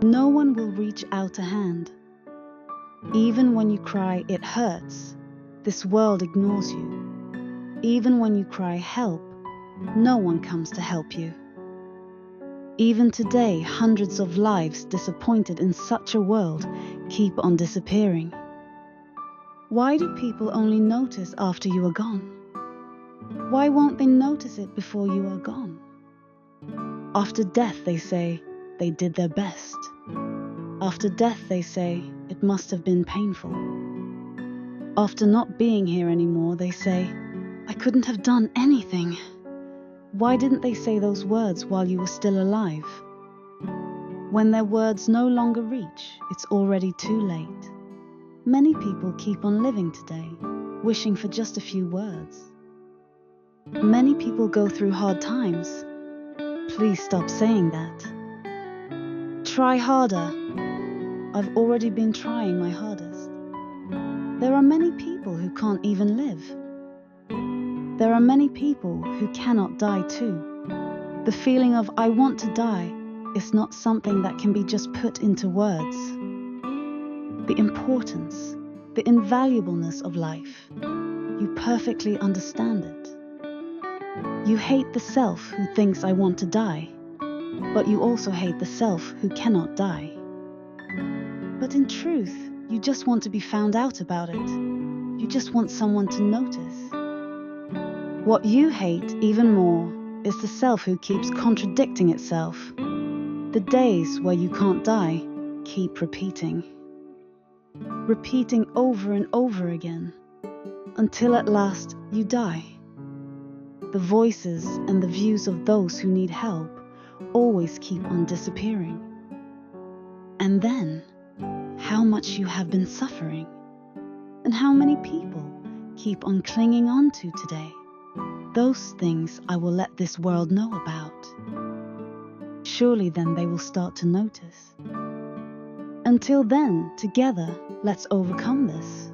No one will reach out a hand. Even when you cry, it hurts. This world ignores you. Even when you cry, help, no one comes to help you. Even today, hundreds of lives disappointed in such a world keep on disappearing. Why do people only notice after you are gone? Why won't they notice it before you are gone? After death, they say they did their best. After death, they say it must have been painful. After not being here anymore, they say, I couldn't have done anything. Why didn't they say those words while you were still alive? When their words no longer reach, it's already too late. Many people keep on living today, wishing for just a few words. Many people go through hard times. Please stop saying that. Try harder. I've already been trying my hardest. There are many people who can't even live. There are many people who cannot die too. The feeling of I want to die is not something that can be just put into words. The importance, the invaluableness of life, you perfectly understand it. You hate the self who thinks I want to die, but you also hate the self who cannot die. But in truth, you just want to be found out about it. You just want someone to notice. What you hate even more is the self who keeps contradicting itself. The days where you can't die keep repeating. Repeating over and over again, until at last you die. The voices and the views of those who need help always keep on disappearing. And then, how much you have been suffering, and how many people keep on clinging on to today. Those things I will let this world know about. Surely then they will start to notice. Until then, together, let's overcome this.